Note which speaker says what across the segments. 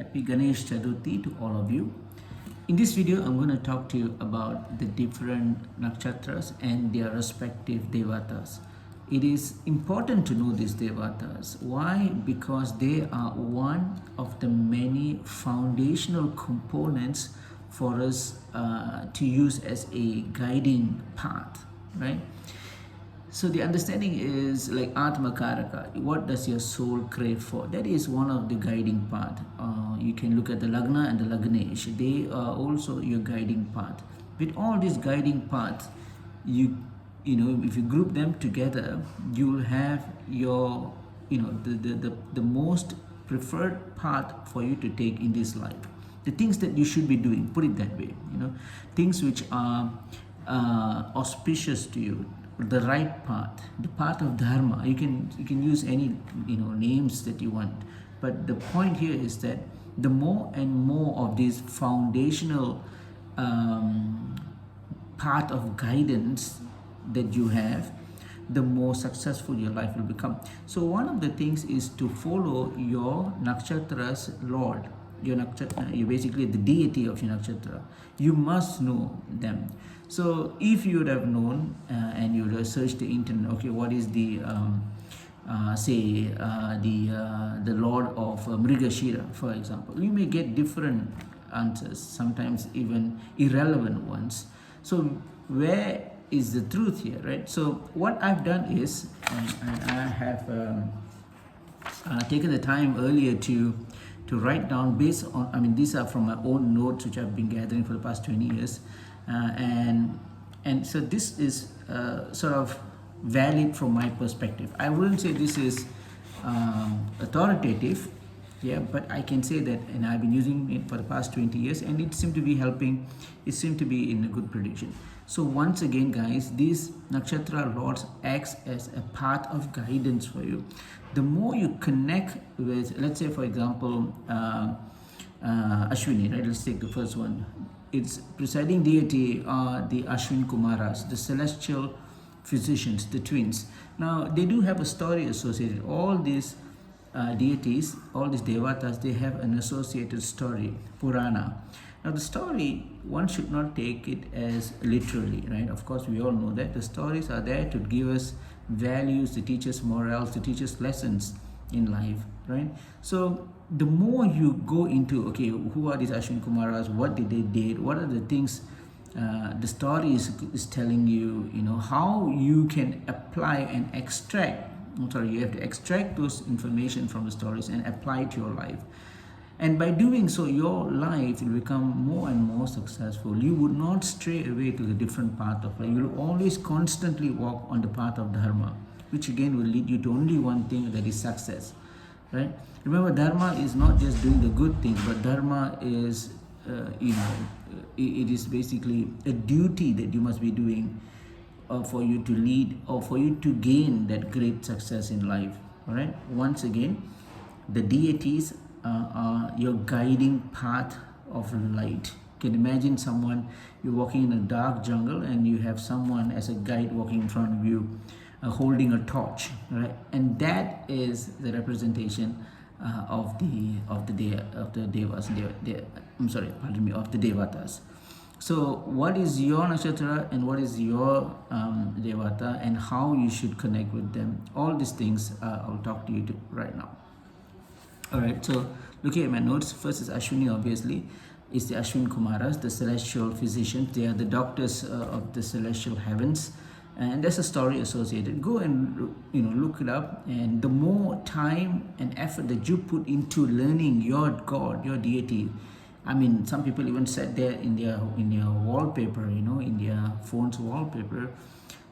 Speaker 1: Happy Ganesh Chaturthi to all of you. In this video, I'm going to talk to you about the different nakshatras and their respective devatas. It is important to know these devatas. Why? Because they are one of the many foundational components for us to use as a guiding path, right? So the understanding is like Atma Karaka. What does your soul crave for? That is one of the guiding path. You can look at the Lagna and the Lagnesh. They are also your guiding path. With all these guiding paths, you know, if you group them together, you will have your, the most preferred path for you to take in this life. The things that you should be doing, put it that way, things which are auspicious to you, the right path, the path of dharma. You can use any names that you want, but the point here is that the more and more of this foundational path of guidance that you have, the more successful your life will become. So one of the things is to follow your nakshatra's lord. Your nakshatra, you're basically the deity of your nakshatra. You must know them. So if you would have known and you would have searched the internet, okay, what is the the lord of Mrigashira, for example, you may get different answers, sometimes even irrelevant ones. So where is the truth here, right? So what I've done is, I have taken the time earlier to write down based on, these are from my own notes which I've been gathering for the past 20 years. And so this is sort of valid from my perspective. I wouldn't say this is authoritative, yeah, but I can say that, and I've been using it for the past 20 years, and it seemed to be helping. It seemed to be in a good prediction. So once again, guys, these nakshatra lords acts as a path of guidance for you. The more you connect with, let's say, for example, Ashwini, right? Let's take the first one. Its presiding deity are the Ashwin Kumaras, the celestial physicians, the twins. Now, they do have a story associated. All these deities, all these devatas, they have an associated story, Purana. Now, the story, one should not take it as literally, right? Of course, we all know that the stories are there to give us values, to teach us morals, to teach us lessons in life, right? So the more you go into, okay, who are these Ashwin Kumaras, what did they did, what are the things the story is telling you, how you can apply and extract, you have to extract those information from the stories and apply it to your life. And by doing so, your life will become more and more successful. You would not stray away to the different path of life. You will always constantly walk on the path of dharma, which again will lead you to only one thing, that is success, right? Remember, dharma is not just doing the good things, but dharma is, it is basically a duty that you must be doing for you to lead or for you to gain that great success in life, all right? Once again, the deities are your guiding path of light. You can imagine someone, you're walking in a dark jungle and you have someone as a guide walking in front of you, holding a torch, right? And that is the representation of the devas. Of the devatas. So what is your nakshatra and what is your devata, and how you should connect with them? All these things I'll talk to you right now. All right, so looking at my notes, first is Ashwini, obviously. It's the Ashwin Kumaras, the celestial physicians. They are the doctors of the celestial heavens. And there's a story associated. Go and look it up. And the more time and effort that you put into learning your God, your deity, some people even said there in their wallpaper, in their phone's wallpaper.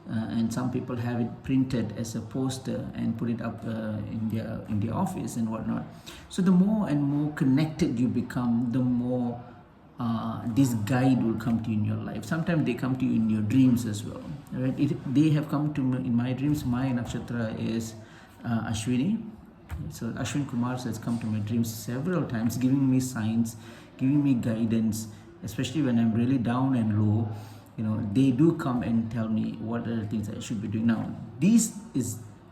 Speaker 1: And some people have it printed as a poster and put it up in their office and whatnot. So the more and more connected you become, the more this guide will come to you in your life. Sometimes they come to you in your dreams as well, right? They have come to me in my dreams. My nakshatra is Ashwini. So Ashwin Kumar has come to my dreams several times, giving me signs, giving me guidance, especially when I'm really down and low. They do come and tell me what are the things I should be doing. Now, these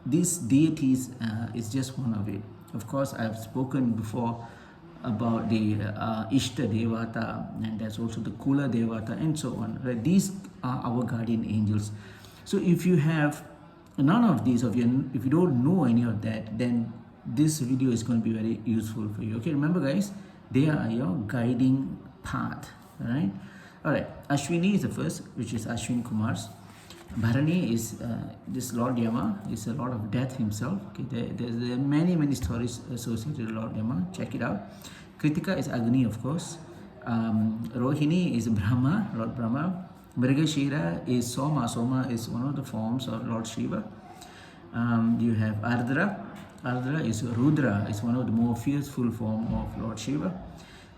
Speaker 1: deities is just one of it. Of course, I've spoken before about the Ishta Devata, and there's also the Kula Devata, and so on. Right? These are our guardian angels. So if you have none of these, if you don't know any of that, then this video is going to be very useful for you. Okay, remember guys, they are your guiding path. All right. Ashwini is the first, which is Ashwin Kumars. Bharani is this Lord Yama, is a Lord of Death himself. Okay, there are many stories associated with Lord Yama. Check it out. Kritika is Agni, of course. Rohini is Brahma, Lord Brahma. Mrigashira is Soma. Soma is one of the forms of Lord Shiva. You have Ardra. Ardra is Rudra, is one of the more fearful form of Lord Shiva.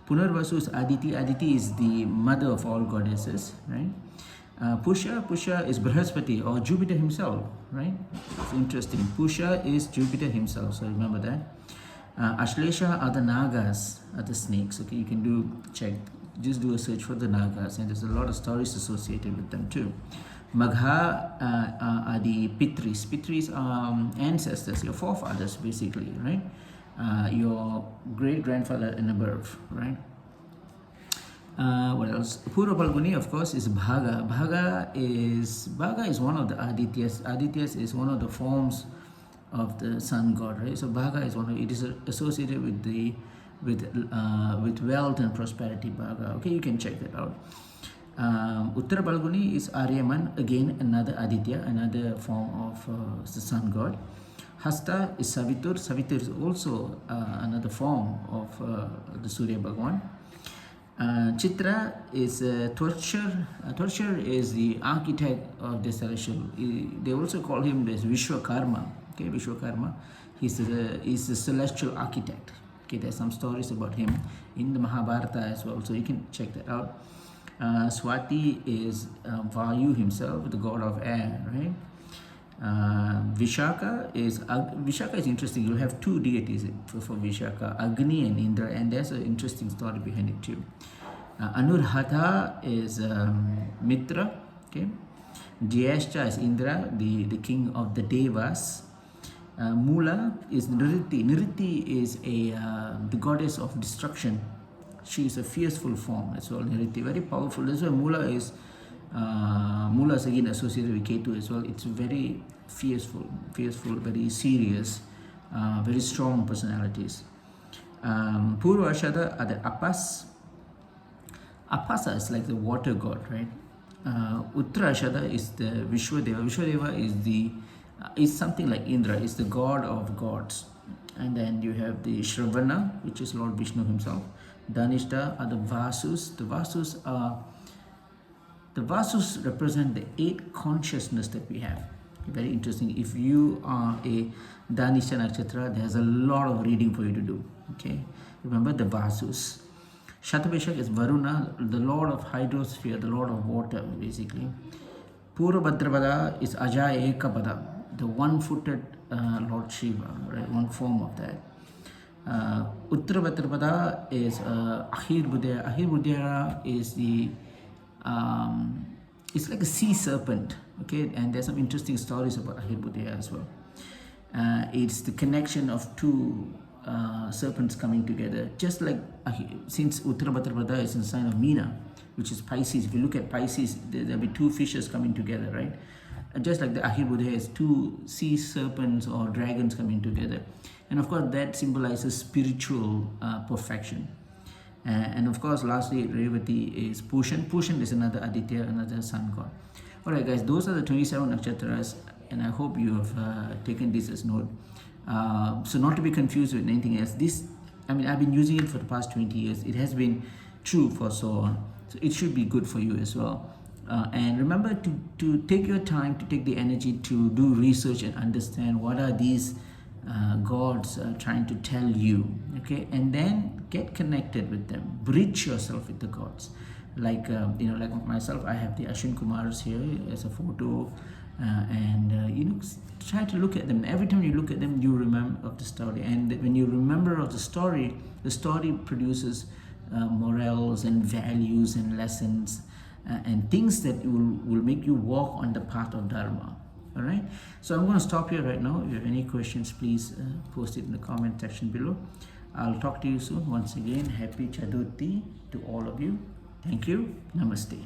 Speaker 1: Punarvasu is Aditi. Aditi is the mother of all goddesses, right? Pusha is Brihaspati or Jupiter himself, right? It's interesting. Pusha is Jupiter himself, so remember that. Ashlesha are the Nagas, are the snakes. Okay, you can just do a search for the Nagas, and there's a lot of stories associated with them too. Magha are the Pitris. Pitris are ancestors, your forefathers basically, right? Your great-grandfather in above, right? What else? Purva Palguni, of course, is Bhaga. Bhaga is one of the Adityas. Adityas is one of the forms of the sun god, right? So Bhaga is it is associated with wealth and prosperity. Bhaga. Okay, you can check that out. Uttara Palguni is Aryaman, again another Aditya, another form of the sun god. Hasta is Savitur. Savitur is also another form of the Surya Bhagwan. Chitra is Torture. Torture is the architect of the celestial. They also call him as Vishwakarma. Okay, Vishwakarma. He's the celestial architect. Okay, there's some stories about him in the Mahabharata as well, so you can check that out. Swati is Vayu himself, the god of air, right? Vishaka is interesting. You have two deities for Vishaka, Agni and Indra, and there's an interesting story behind it too. Anurhata is Mitra. Okay, Jyeshta is Indra, the king of the Devas. Mula is Nritti. Nritti is the goddess of destruction. She is a fierceful form as well. Nritti, very powerful. That's why Mula is again associated with Ketu as well. It's very fierceful, very serious, very strong personalities. Purva Ashada are the Apas. Apasa is like the water god, right? Uttara Ashada is the Vishwadeva. Vishwadeva is something like Indra, is the god of gods. And then you have the Shravana, which is Lord Vishnu himself. Dhanishta are the Vasus. The Vasus represent the 8 consciousness that we have. Very interesting. If you are a Dhanishta Nakshatra, there's a lot of reading for you to do. Okay, remember the Vasus. Shatabhishak is Varuna, the lord of hydrosphere, the lord of water, basically. Purabhadrapada is Ajaya Ekapada, the one-footed Lord Shiva, right? One form of that. Uttarabhadrapada is Ahirbudaya. Ahirbudaya is it's like a sea serpent, okay? And there's some interesting stories about Ahirbudaya as well. It's the connection of two serpents coming together, just like since Uttarabhadrapada is in the sign of Meena, which is Pisces. If you look at Pisces, there'll be 2 fishes coming together, right? And just like the Ahirbudaya is 2 sea serpents or dragons coming together. And of course, that symbolizes spiritual perfection. And of course, lastly, Revati is Pushan. Pushan is another Aditya, another sun god. Alright guys, those are the 27 nakshatras, and I hope you have taken this as note. So not to be confused with anything else, I've been using it for the past 20 years. It has been true for so on. So it should be good for you as well. And remember to take your time, to take the energy to do research and understand what are these gods trying to tell you, okay? And then get connected with them, bridge yourself with the gods. Like like myself, I have the Ashwin Kumars here as a photo, and try to look at them. Every time you look at them, you remember of the story, and when you remember of the story produces morals and values and lessons and things that will make you walk on the path of Dharma. All right, so I'm going to stop here right now. If you have any questions, please post it in the comment section below. I'll talk to you soon. Once again, happy Chaturthi to all of you. Thank you. Namaste.